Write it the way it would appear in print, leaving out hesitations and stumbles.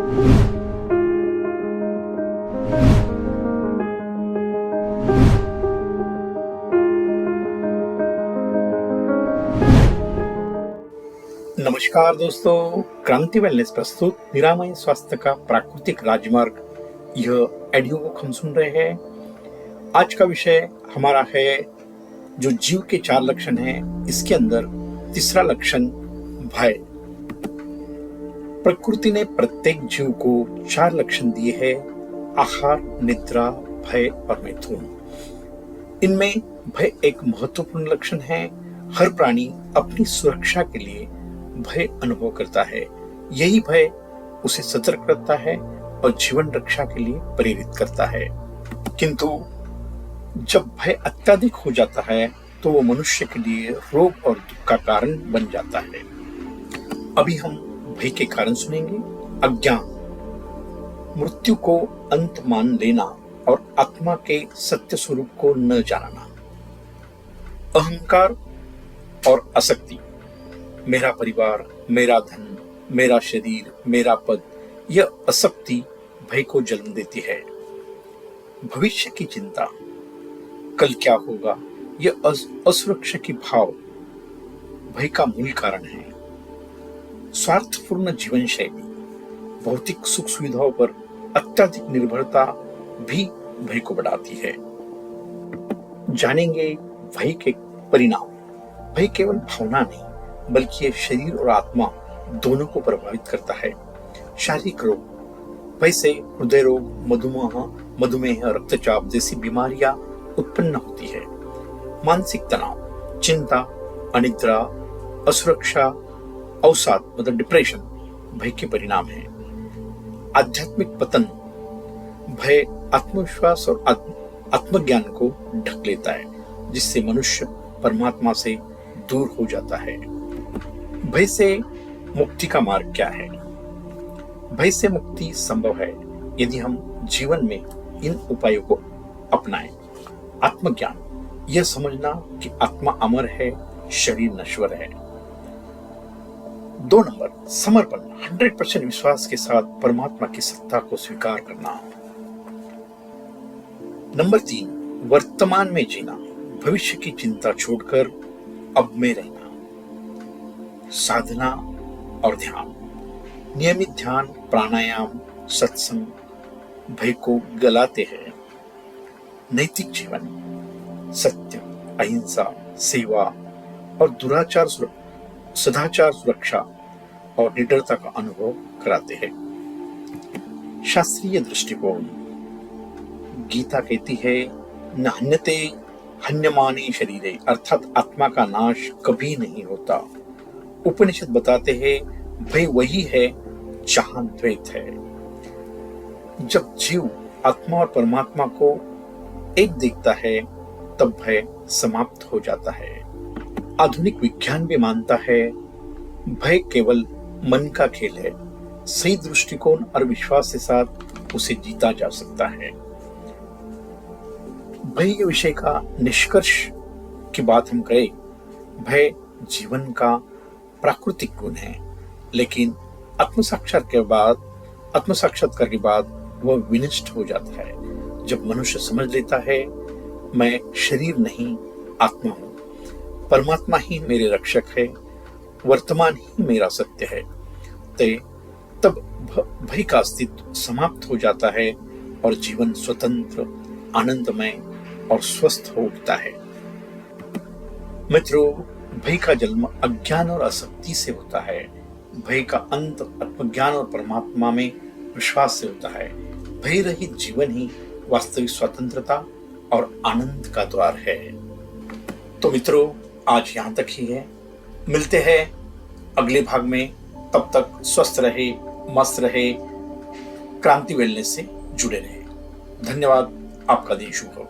नमस्कार दोस्तों, क्रांति वेलनेस प्रस्तुत निरामय स्वास्थ्य का प्राकृतिक राजमार्ग, यह ऑडियो बुक हम सुन रहे हैं। आज का विषय हमारा है जो जीव के 4 लक्षण हैं, इसके अंदर तीसरा लक्षण भय। प्रकृति ने प्रत्येक जीव को 4 लक्षण दिए हैं: आहार, निद्रा, भय और मैथुन। इनमें भय एक महत्वपूर्ण लक्षण है। हर प्राणी अपनी सुरक्षा के लिए भय अनुभव करता है। यही भय उसे सतर्क करता है और जीवन रक्षा के लिए प्रेरित करता है। किंतु जब भय अत्यधिक हो जाता है तो वो मनुष्य के लिए रोग और दुख का कारण बन जाता है। अभी हम भय के कारण सुनेंगे। अज्ञान, मृत्यु को अंत मान लेना और आत्मा के सत्य स्वरूप को न जानना। अहंकार और आसक्ति, मेरा परिवार, मेरा धन, मेरा शरीर, मेरा पद, यह आसक्ति भय को जन्म देती है। भविष्य की चिंता, कल क्या होगा, यह असुरक्षा की भाव भय का मूल कारण है। स्वार्थपूर्ण जीवन शैली, भौतिक सुख सुविधाओं पर अत्यधिक निर्भरता भी भय को बढ़ाती है। जानेंगे भय के परिणाम। भय केवल भावना नहीं बल्कि ये शरीर और आत्मा दोनों को प्रभावित करता है। शारीरिक रोग, भय से हृदय रोग, मधुमेह, रक्तचाप जैसी बीमारियां उत्पन्न होती है। मानसिक तनाव, चिंता, अनिद्रा, असुरक्षा, अवसाद मतलब डिप्रेशन भय के परिणाम है। आध्यात्मिक पतन, भय आत्मविश्वास और आत्मज्ञान को ढक लेता है, जिससे मनुष्य परमात्मा से दूर हो जाता है। भय से मुक्ति का मार्ग क्या है? भय से मुक्ति संभव है यदि हम जीवन में इन उपायों को अपनाएं। आत्मज्ञान, यह समझना कि आत्मा अमर है, शरीर नश्वर है। 2 नंबर, समर्पण, 100% विश्वास के साथ परमात्मा की सत्ता को स्वीकार करना। नंबर 3, वर्तमान में जीना, भविष्य की चिंता छोड़कर अब में रहना। साधना और ध्यान, नियमित ध्यान, प्राणायाम, सत्संग भय को गलाते हैं। नैतिक जीवन, सत्य, अहिंसा, सेवा और सदाचार सुरक्षा और निडरता का अनुभव कराते हैं। शास्त्रीय दृष्टिकोण, गीता कहती है न हन्यते हन्यमाने शरीरे, अर्थात आत्मा का नाश कभी नहीं होता। उपनिषद बताते हैं भय वही है जहां द्वैत है। जब जीव आत्मा और परमात्मा को एक देखता है तब भय समाप्त हो जाता है। आधुनिक विज्ञान भी मानता है भय केवल मन का खेल है। सही दृष्टिकोण और विश्वास के साथ उसे जीता जा सकता है। भय के विषय का निष्कर्ष की बात हम करें, भय जीवन का प्राकृतिक गुण है, लेकिन आत्मसाक्षात्कार के बाद वह विनष्ट हो जाता है। जब मनुष्य समझ लेता है मैं शरीर नहीं आत्मा हूं, परमात्मा ही मेरे रक्षक है, वर्तमान ही मेरा सत्य है, तब भय का अस्तित्व समाप्त हो जाता है और जीवन स्वतंत्र, आनंदमय और स्वस्थ हो उठता है। मित्रों, भय का जन्म अज्ञान और आसक्ति से होता है। भय का अंत आत्मज्ञान और परमात्मा में विश्वास से होता है। भय रहित जीवन ही वास्तविक स्वतंत्रता और आनंद का द्वार है। तो मित्रों, आज यहाँ तक ही है। मिलते हैं अगले भाग में। तब तक स्वस्थ रहे, मस्त रहे, क्रांति वेलनेस से जुड़े रहे। धन्यवाद। आपका दिन शुभ हो।